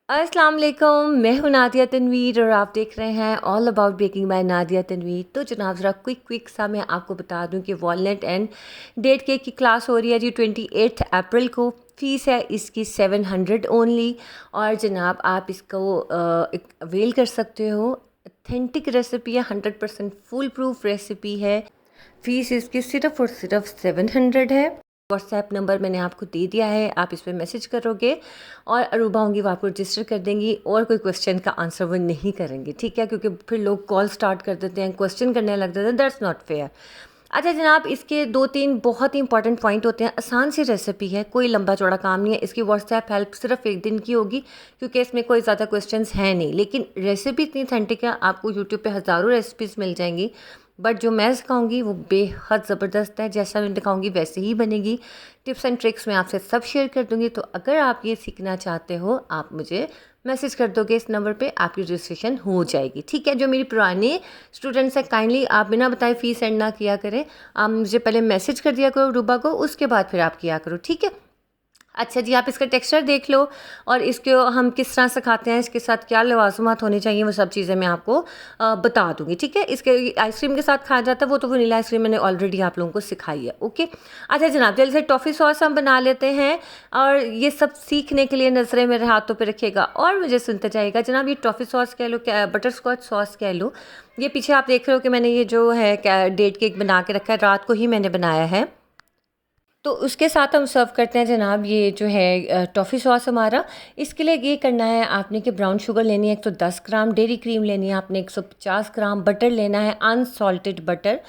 अस्सलाम वालेकुम, मैं हूँ नादिया तनवीर और आप देख रहे हैं all about baking by Nadia Tanveer. तो जनाब ज़रा क्विक सा मैं आपको बता दूं कि वॉलनट एंड डेट केक की क्लास हो रही है जी 28 अप्रैल को। फ़ीस है इसकी 700 ओनली। और जनाब आप इसको अवेल कर सकते हो। अथेंटिक रेसिपी है, 100% फुल प्रूफ रेसिपी है। फ़ीस इसकी सिर्फ़ और सिर्फ 700 है। व्हाट्सएप नंबर मैंने आपको दे दिया है, आप इस पर मैसेज करोगे और अरूबा होंगी वो आपको रजिस्टर कर देंगी और कोई क्वेश्चन का आंसर वो नहीं करेंगे, ठीक है? क्योंकि फिर लोग कॉल स्टार्ट कर देते हैं, क्वेश्चन करने लग जाते हैं, दैट्स नॉट फेयर। अच्छा जनाब, इसके 2-3 बहुत ही इंपॉर्टेंट पॉइंट होते हैं। आसान सी रेसिपी है, कोई लंबा चौड़ा काम नहीं है। इसकी व्हाट्सएप हेल्प सिर्फ 1 दिन की होगी क्योंकि इसमें कोई ज़्यादा क्वेश्चंस हैं नहीं, लेकिन रेसिपी इतनी अथेंटिक है, आपको यूट्यूब पे हज़ारों रेसिपीज़ मिल जाएंगी। बट जो मैं सिखाऊंगी वो बेहद ज़बरदस्त है, जैसा मैं दिखाऊंगी वैसे ही बनेगी। टिप्स एंड ट्रिक्स मैं आपसे सब शेयर कर दूंगी। तो अगर आप ये सीखना चाहते हो, आप मुझे मैसेज कर दोगे इस नंबर पे, आपकी रजिस्ट्रेशन हो जाएगी, ठीक है? जो मेरी पुराने स्टूडेंट्स हैं, काइंडली आप बिना बताए फ़ीस सेंड ना किया करें। आप मुझे पहले मैसेज कर दिया करो रूबा को, उसके बाद फिर आप किया करो, ठीक है? अच्छा जी, आप इसका टेक्सचर देख लो और इसको हम किस तरह से खाते हैं, इसके साथ क्या लवाजमात होने चाहिए, वो सब चीज़ें मैं आपको बता दूंगी, ठीक है? इसके आइसक्रीम के साथ खाया जाता है वो, तो वनीला आइसक्रीम मैंने ऑलरेडी आप लोगों को सिखाई है, ओके? अच्छा जनाब, जल्दी से टॉफ़ी सॉस हम बना लेते हैं और ये सब सीखने के लिए नज़रें मेरे हाथों पर रखिएगा और मुझे सुनते जाइएगा। जनाब, ये टॉफ़ी सॉस कह लो, क्या बटर स्कॉच सॉस कह लो, ये पीछे आप देख रहे हो कि मैंने ये जो है डेट केक बना के रखा है, रात को ही मैंने बनाया है। तो उसके साथ हम सर्व करते हैं जनाब ये जो है टॉफ़ी सॉस हमारा। इसके लिए ये करना है आपने कि ब्राउन शुगर लेनी है 110 ग्राम, डेयरी क्रीम लेनी है आपने 150 ग्राम, बटर लेना है अनसॉल्टेड बटर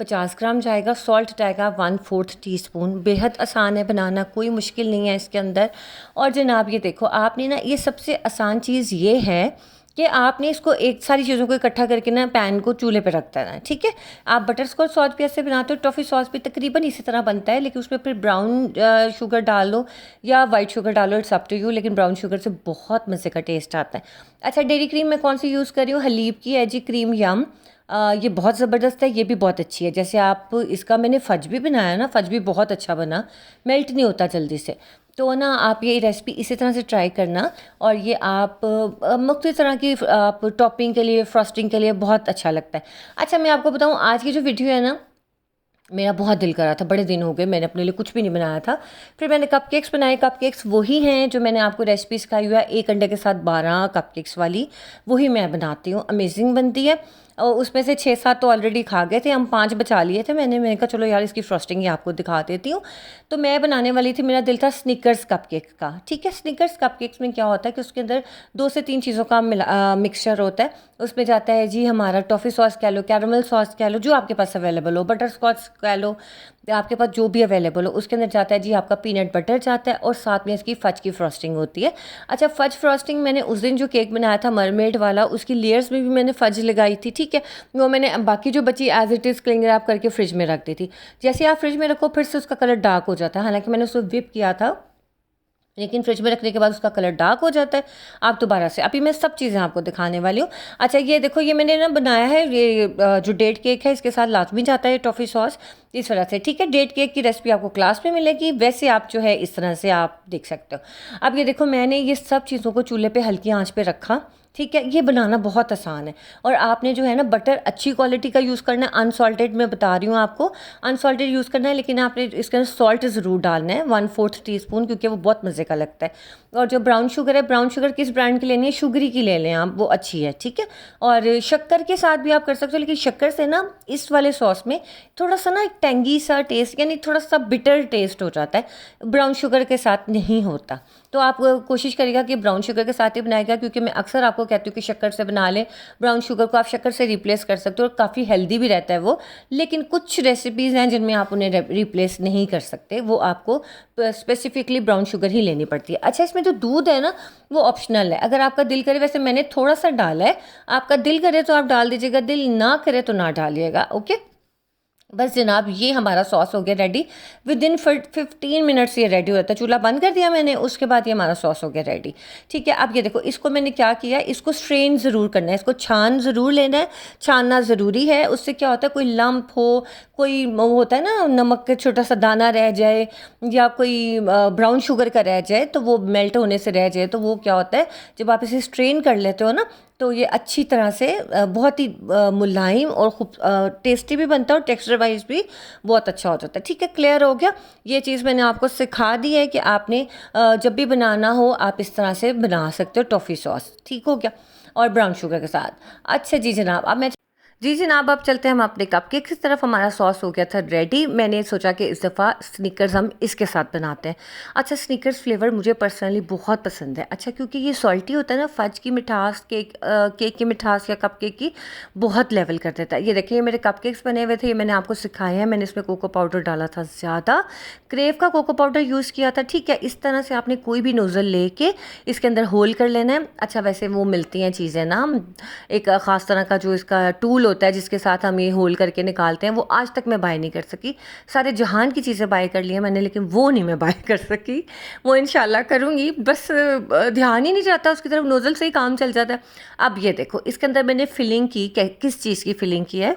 50 ग्राम जाएगा, सॉल्ट जाएगा 1/4 टीस्पून। बेहद आसान है बनाना, कोई मुश्किल नहीं है इसके अंदर। और जनाब ये देखो, आपने ना ये सबसे आसान चीज़ ये है कि आपने इसको एक सारी चीज़ों को इकट्ठा करके ना पैन को चूल्हे पे रख देना है, ठीक है? आप बटर स्कॉच सॉस भी ऐसे बनाते हो, टॉफ़ी सॉस भी तकरीबन इसी तरह बनता है, लेकिन उसमें फिर ब्राउन शुगर डालो या वाइट शुगर डालो, इट्स अप टू यू, लेकिन ब्राउन शुगर से बहुत मज़े का टेस्ट आता है। अच्छा, डेयरी क्रीम मैं कौन सी यूज़ कर रही हूँ? हलीब की है जी, क्रीम यम। ये बहुत ज़बरदस्त है, ये भी बहुत अच्छी है। जैसे आप इसका मैंने फ़ज भी बनाया ना, फ़ज भी बहुत अच्छा बना, मेल्ट नहीं होता जल्दी से। तो ना आप ये रेसिपी इसी तरह से ट्राई करना और ये आप मुख्तलिफ तरह की आप टॉपिंग के लिए, फ्रॉस्टिंग के लिए बहुत अच्छा लगता है। अच्छा मैं आपको बताऊँ, आज की जो वीडियो है ना, मेरा बहुत दिल कर रहा था, बड़े दिन हो गए मैंने अपने लिए कुछ भी नहीं बनाया था। फिर मैंने कपकेक्स बनाए। कपकेक्स वही हैं जो मैंने आपको रेसिपी सिखाई हुआ है, 1 अंडे के साथ 12 कपकेक्स वाली, वही मैं बनाती हूँ। अमेजिंग बनती है। और उसमें से 6-7 तो ऑलरेडी खा गए थे हम, 5 बचा लिए थे मैंने कहा चलो यार इसकी फ्रॉस्टिंग ही आपको दिखा देती हूँ। तो मैं बनाने वाली थी, मेरा दिल था स्निकर्स कपकेक का, ठीक है? स्निकर्स कपकेक्स में क्या होता है कि उसके अंदर 2 से 3 चीज़ों का मिक्सचर होता है। उसमें जाता है जी हमारा टॉफ़ी सॉस कह लो, कैरमल सॉस कह लो, जो आपके पास अवेलेबल हो, बटर स्कॉच कह लो, आपके पास जो भी अवेलेबल हो। उसके अंदर जाता है जी आपका पीनट बटर जाता है और साथ में इसकी फज की फ्रॉस्टिंग होती है। अच्छा, फज फ्रॉस्टिंग मैंने उस दिन जो केक बनाया था मरमेड वाला, उसकी लेयर्स में भी मैंने फज लगाई थी, ठीक है? वो मैंने बाकी जो बची as it is cling wrap करके फ्रिज में रख दी थी। जैसे आप फ्रिज में रखो फिर से उसका कलर डार्क हो जाता है, हालांकि मैंने उसको विप किया था, लेकिन फ्रिज में रखने के बाद उसका कलर डार्क हो जाता है। आप दोबारा से, अभी मैं सब चीज़ें आपको दिखाने वाली हूँ। अच्छा ये देखो, ये मैंने ना बनाया है, ये जो डेट केक है इसके साथ लाजमी जाता है टॉफ़ी सॉस, इस वजह से, ठीक है? डेट केक की रेसिपी आपको क्लास में मिलेगी, वैसे आप जो है इस तरह से आप देख सकते हो। अब ये देखो, मैंने ये सब चीज़ों को चूल्हे पे हल्की आंच पे रखा, ठीक है? ये बनाना बहुत आसान है। और आपने जो है ना बटर अच्छी क्वालिटी का यूज़ करना है, अनसॉल्टेड मैं बता रही हूँ आपको, अनसॉल्टेड यूज़ करना है, लेकिन आपने इसके अंदर सॉल्ट ज़रूर डालना है 1/4 टीस्पून, क्योंकि वो बहुत मज़े का लगता है। और जो ब्राउन शुगर है, ब्राउन शुगर किस ब्रांड की लेनी है? शुगरी की ले लें आप, वो अच्छी है, ठीक है? और शक्कर के साथ भी आप कर सकते हो, लेकिन शक्कर से ना इस वाले सॉस में थोड़ा सा ना एक टेंगी सा टेस्ट, यानी थोड़ा सा बिटर टेस्ट हो जाता है, ब्राउन शुगर के साथ नहीं होता। तो आप कोशिश करिएगा कि ब्राउन शुगर के साथ ही बनाएगा, क्योंकि मैं अक्सर आपको कहती हूँ कि शक्कर से बना लें। ब्राउन शुगर को आप शक्कर से रिप्लेस कर सकते हो और काफ़ी हेल्दी भी रहता है वो। लेकिन कुछ रेसिपीज़ हैं जिनमें आप उन्हें रिप्लेस नहीं कर सकते, वो आपको स्पेसिफिकली ब्राउन शुगर ही लेनी पड़ती है। अच्छा, इसमें जो दूध है ना वो ऑप्शनल है, अगर आपका दिल करे, वैसे मैंने थोड़ा सा डाला है, आपका दिल करे तो आप डाल दीजिएगा, दिल ना करे तो ना डालिएगा, ओके? बस जनाब ये हमारा सॉस हो गया रेडी। विद इन 15 मिनट्स ये रेडी हो जाता है। चूल्हा बंद कर दिया मैंने, उसके बाद ये हमारा सॉस हो गया रेडी। ठीक है, अब ये देखो इसको मैंने क्या किया, इसको स्ट्रेन ज़रूर करना है, इसको छान ज़रूर लेना है, छानना ज़रूरी है। उससे क्या होता है, कोई लंप हो, कोई वो होता है ना नमक का छोटा सा दाना रह जाए, या कोई ब्राउन शुगर का रह जाए, तो वो मेल्ट होने से रह जाए, तो वो क्या होता है जब आप इसे स्ट्रेन कर लेते हो ना, तो ये अच्छी तरह से बहुत ही मुलायम और खूब टेस्टी भी बनता है, और टेक्सचर वाइज भी बहुत अच्छा हो जाता है। ठीक है, क्लियर हो गया। ये चीज़ मैंने आपको सिखा दी है कि आपने जब भी बनाना हो आप इस तरह से बना सकते हो टॉफ़ी सॉस। ठीक हो गया, और ब्राउन शुगर के साथ। अच्छा जी जनाब, अब मैं जी जनाब अब चलते हैं हम अपने कपकेक की तरफ। हमारा सॉस हो गया था रेडी। मैंने सोचा कि इस दफ़ा स्निकर्स हम इसके साथ बनाते हैं। अच्छा, स्निकर्स फ्लेवर मुझे पर्सनली बहुत पसंद है। अच्छा, क्योंकि ये सॉल्टी होता है ना, फज की मिठास, केक की मिठास या कपकेक की बहुत लेवल कर देता है। ये देखिए मेरे कपकेक्स बने हुए थे, ये मैंने आपको सिखाए हैं। मैंने इसमें कोको पाउडर डाला था ज़्यादा, क्रेव का कोको पाउडर यूज़ किया था। ठीक है, इस तरह से आपने कोई भी नोज़ल लेके इसके अंदर होल कर लेना है। अच्छा, वैसे वो मिलती हैं चीज़ें ना, एक ख़ास तरह का जो इसका टूल होता है जिसके साथ हम ये होल करके निकालते हैं, वो आज तक मैं बाय नहीं कर सकी। सारे जहान की चीज़ें बाय कर ली हैं मैंने, लेकिन वो नहीं मैं बाय कर सकी। वो इंशाल्लाह करूँगी, बस ध्यान ही नहीं जाता उसकी तरफ, नोज़ल से ही काम चल जाता है। अब ये देखो इसके अंदर मैंने फिलिंग की, किस चीज़ की फिलिंग की है,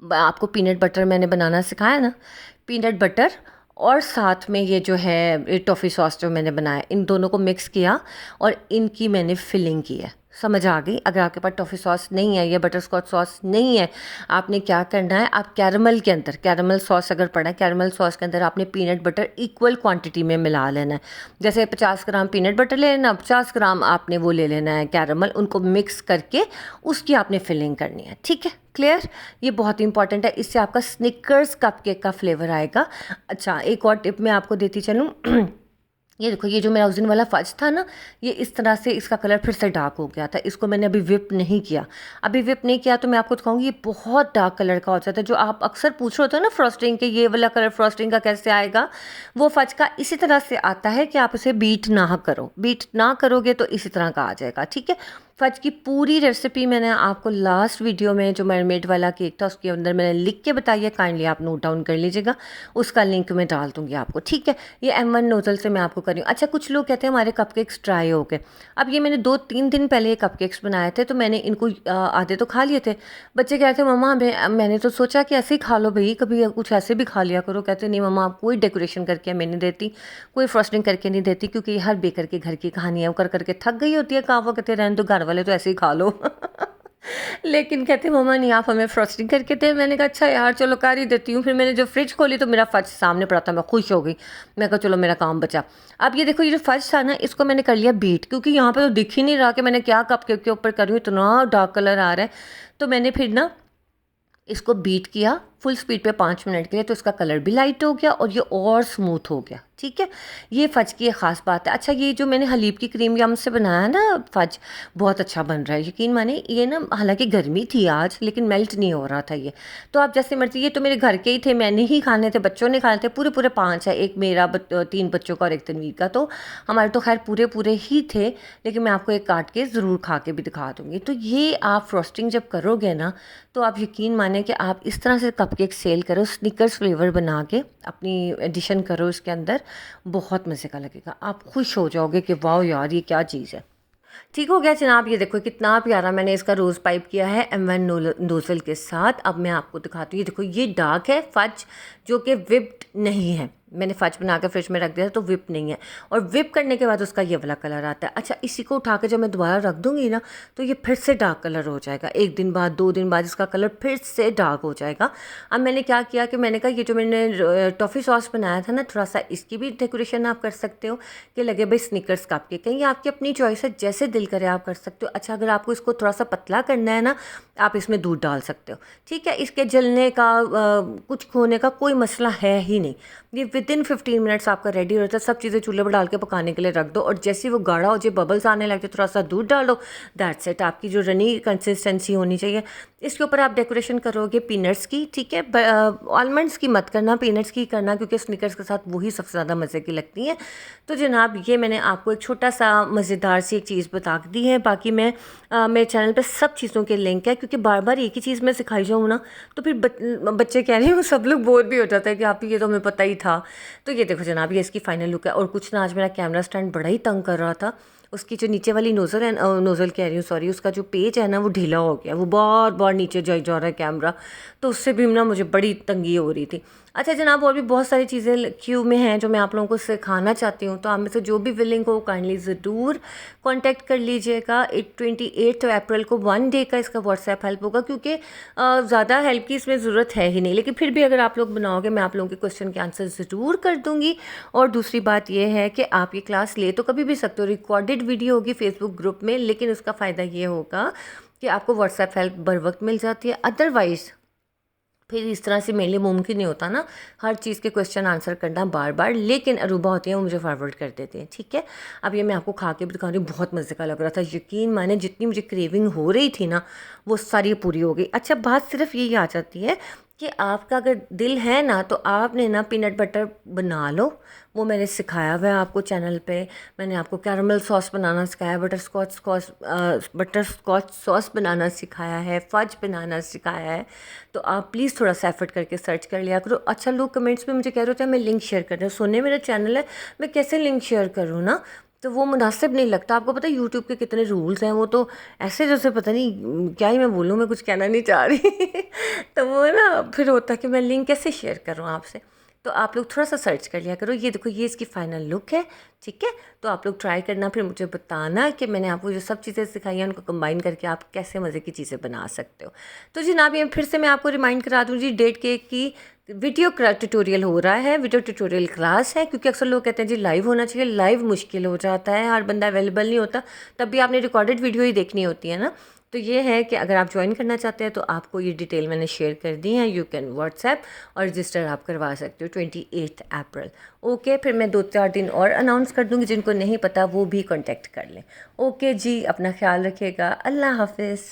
आपको पीनट बटर मैंने बनाना सिखाया ना, पीनट बटर और साथ में ये जो है टॉफ़ी सॉस जो मैंने बनाया, इन दोनों को मिक्स किया और इनकी मैंने फिलिंग की है। समझ आ गई? अगर आपके पास टॉफ़ी सॉस नहीं है या बटर स्कॉच सॉस नहीं है, आपने क्या करना है, आप कैरमल के अंदर, कैरमल सॉस अगर पड़ा है, कैरमल सॉस के अंदर आपने पीनट बटर इक्वल क्वांटिटी में मिला लेना है। जैसे 50 ग्राम पीनट बटर ले लेना, 50 ग्राम आपने वो ले लेना है कैरमल, उनको मिक्स करके उसकी आपने फिलिंग करनी है। ठीक है, क्लियर? ये बहुत ही इंपॉर्टेंट है, इससे आपका स्निकर्स कपकेक का फ्लेवर आएगा। अच्छा, एक और टिप मैं आपको देती चलूँ ये देखो, ये जो मेरा उस दिन वाला फज था ना, ये इस तरह से इसका कलर फिर से डार्क हो गया था। इसको मैंने अभी विप नहीं किया। अभी विप नहीं किया तो मैं आपको दिखाऊंगी, ये बहुत डार्क कलर का हो जाता है। जो आप अक्सर पूछ रहे होते हो ना फ्रॉस्टिंग के, ये वाला कलर फ्रॉस्टिंग का कैसे आएगा, वो फज का इसी तरह से आता है कि आप उसे बीट ना करो। बीट ना करोगे तो इसी तरह का आ जाएगा। ठीक है, फज की पूरी रेसिपी मैंने आपको लास्ट वीडियो में जो मरमेड वाला केक था उसके अंदर मैंने लिख के बताई है, काइंडली आप नोट डाउन कर लीजिएगा, उसका लिंक मैं डाल दूंगी आपको। ठीक है, ये M1 नोजल से मैं आपको कर रही हूँ। अच्छा, कुछ लोग कहते हैं हमारे कपकेक्स ड्राई हो गए। अब ये मैंने 2-3 दिन पहले ये कपकेक्स बनाए थे, तो मैंने इनको आधे तो खा लिए थे। बच्चे कह रहे थे मम्मा मैंने तो सोचा कि ऐसे ही खा लो भाई, कभी कुछ ऐसे भी खा लिया करो। कहते नहीं मम्मा, आप कोई डेकोरेशन करके मैं नहीं देती, कोई फ्रॉस्टिंग करके नहीं देती, क्योंकि हर बेकर के घर की कहानी है, वो कर करके थक गई होती है काम। वो कहते रहने तो घर वाले तो ऐसे ही खा लो लेकिन कहते मम्मा नहीं, आप हमें फ्रॉस्टिंग करके दे। मैंने कहा अच्छा यार चलो कर ही देती हूँ। फिर मैंने जो फ्रिज खोली तो मेरा फज सामने पड़ा था, मैं खुश हो गई। मैं कहा चलो मेरा काम बचा। अब ये देखो, ये जो फज था ना, इसको मैंने कर लिया बीट, क्योंकि यहाँ पे तो दिख ही नहीं रहा कि मैंने क्या कप के ऊपर कर रही हूँ, इतना डार्क कलर आ रहा है। तो मैंने फिर ना इसको बीट किया फुल स्पीड पे 5 मिनट के लिए, तो इसका कलर भी लाइट हो गया और ये और स्मूथ हो गया। ठीक है, ये फज की एक ख़ास बात है। अच्छा, ये जो मैंने हलीब की क्रीम यम से बनाया ना फज, बहुत अच्छा बन रहा है, यकीन माने। ये ना हालांकि गर्मी थी आज, लेकिन मेल्ट नहीं हो रहा था ये। तो आप जैसे मर्जी, ये तो मेरे घर के ही थे, मैंने ही खाने थे, बच्चों ने खाने थे, पूरे पूरे 5 है, एक मेरा 3 बच्चों का और एक तनवीर का। तो हमारे तो खैर पूरे पूरे ही थे, लेकिन मैं आपको एक काट के ज़रूर खा के भी दिखा दूँगी। तो ये आप फ्रॉस्टिंग जब करोगे ना, तो आप यकीन माने कि आप इस तरह से कपकेक सेल करो, स्निकर्स फ्लेवर बना के अपनी एडिशन करो इसके अंदर, बहुत मज़े का लगेगा। आप खुश हो जाओगे कि वाह यार ये क्या चीज़ है। ठीक हो गया जनाब, ये देखो कितना प्यारा मैंने इसका रोज़ पाइप किया है M1 नोज़ल के साथ। अब मैं आपको दिखाती हूँ, ये देखो ये डार्क है फज, जो कि विप्ड नहीं है। मैंने फज बना के फ्रिज में रख दिया था, तो विप नहीं है, और विप करने के बाद उसका ये वाला कलर आता है। अच्छा, इसी को उठा के जब मैं दोबारा रख दूंगी ना, तो ये फिर से डार्क कलर हो जाएगा। 1 दिन बाद 2 दिन बाद इसका कलर फिर से डार्क हो जाएगा। अब मैंने क्या किया कि मैंने कहा ये जो मैंने टॉफ़ी सॉस बनाया था ना, थोड़ा सा इसकी भी डेकोरेशन आप कर सकते हो कि लगे भाई स्निकर्स कप के, कहीं आपकी अपनी चॉइस है, जैसे दिल करे आप कर सकते हो। अच्छा, अगर आपको इसको थोड़ा सा पतला करना है ना, आप इसमें दूध डाल सकते हो। ठीक है, इसके जलने का कुछ खोने का कोई मसला है ही नहीं। ये विदिन 15 मिनट्स आपका रेडी हो जाता है। सब चीज़ें चूल्हे पर डाल के पकाने के लिए रख दो और जैसे वो गाढ़ा हो जाए, बबल्स आने लगते, थोड़ा सा दूध डाल दो, दैट्स इट। आपकी जो रनी कंसिस्टेंसी होनी चाहिए। इसके ऊपर आप डेकोरेशन करोगे पीनट्स की, ठीक है। आलमंड्स की मत करना, पीनट्स की करना, क्योंकि स्निकर्स के साथ वही सबसे ज़्यादा मज़े की लगती हैं। तो जनाब ये मैंने आपको एक छोटा सा मज़ेदार सी एक चीज़ बता दी है। बाकी मैं मेरे चैनल पे सब चीज़ों के लिंक है, क्योंकि बार बार एक ही चीज़ मैं सिखाई जाऊँ ना तो फिर बच्चे कह रहे हैं, वो सब लोग बोर भी हो जाता है कि आप ये तो हमें पता ही था। तो ये देखो जनाब, ये इसकी फाइनल लुक है। और कुछ ना, आज मेरा कैमरा स्टैंड बड़ा ही तंग कर रहा था। उसकी जो नीचे वाली नोज़ल है, नोज़ल कह रही हूँ सॉरी, उसका जो पेज है ना वो ढीला हो गया, वो बार बार नीचे जा रहा है कैमरा, तो उससे भी ना मुझे बड़ी तंगी हो रही थी। अच्छा जनाब, और भी बहुत सारी चीज़ें क्यू में हैं जो मैं आप लोगों को सिखाना चाहती हूँ। तो आप में से जो भी विलिंग हो काइंडली ज़रूर कांटेक्ट कर लीजिएगा। 28 अप्रैल को 1 डे का इसका व्हाट्सएप हेल्प होगा, क्योंकि ज़्यादा हेल्प की इसमें ज़रूरत है ही नहीं, लेकिन फिर भी अगर आप लोग बनाओगे मैं आप लोगों के क्वेश्चन के आंसर ज़रूर कर दूँगी। और दूसरी बात यह है कि आप ये क्लास ले तो कभी भी सकते हो, रिकॉर्डेड वीडियो होगी फेसबुक ग्रुप में, लेकिन उसका फ़ायदा ये होगा कि आपको व्हाट्सएप हेल्प बर वक्त मिल जाती है। अदरवाइज़ फिर इस तरह से मेरे लिए मुमकिन नहीं होता ना हर चीज़ के क्वेश्चन आंसर करना बार बार, लेकिन अरूबा होती हैं वो मुझे फॉरवर्ड कर देते हैं, ठीक है। अब ये मैं आपको खा के भी दिखा रही हूँ, बहुत मज़े का लग रहा था, यकीन माने जितनी मुझे क्रेविंग हो रही थी ना वो सारी पूरी हो गई। अच्छा बात सिर्फ यही आ जाती है कि आपका अगर दिल है ना तो आपने ना पीनट बटर बना लो, वो मैंने सिखाया हुआ है आपको चैनल पे। मैंने आपको कैरमल सॉस बनाना सिखाया, बटर स्कॉच सॉस बनाना सिखाया है, फज बनाना सिखाया है। तो आप प्लीज़ थोड़ा सा एफर्ट करके सर्च कर लिया करो। अच्छा लोग कमेंट्स में मुझे कह रहे थे मैं लिंक शेयर कर रहा हूँ, सुनने मेरा चैनल है, मैं कैसे लिंक शेयर करूँ ना, तो वो मुनासिब नहीं लगता। आपको पता है यूट्यूब के कितने रूल्स हैं, वो तो ऐसे जैसे पता नहीं क्या ही मैं बोलूँ, मैं कुछ कहना नहीं चाह रही तो वो ना फिर होता है कि मैं लिंक कैसे शेयर करूँ आपसे। तो आप लोग थोड़ा सा सर्च कर लिया करो। ये देखो ये इसकी फाइनल लुक है, ठीक है। तो आप लोग ट्राई करना, फिर मुझे बताना कि मैंने आपको जो सब चीज़ें सिखाई हैं उनको कंबाइन करके आप कैसे मज़े की चीज़ें बना सकते हो। तो जनाब ये फिर से मैं आपको रिमाइंड करा दूँ जी, डेट केक की वीडियो ट्यूटोरियल हो रहा है, वीडियो ट्यूटोरियल क्लास है। क्योंकि अक्सर लोग कहते हैं जी लाइव होना चाहिए, लाइव मुश्किल हो जाता है, हर बंदा अवेलेबल नहीं होता, तब भी आपने रिकॉर्डेड वीडियो ही देखनी होती है ना। तो ये है कि अगर आप ज्वाइन करना चाहते हैं तो आपको ये डिटेल मैंने शेयर कर दी है, यू कैन व्हाट्सएप और रजिस्टर आप करवा सकते हो 28 अप्रैल। ओके, फिर मैं 2-4 दिन और अनाउंस कर दूँगी, जिनको नहीं पता वो भी कॉन्टेक्ट कर लें। ओके जी, अपना ख्याल रखिएगा, अल्लाह हाफिज़।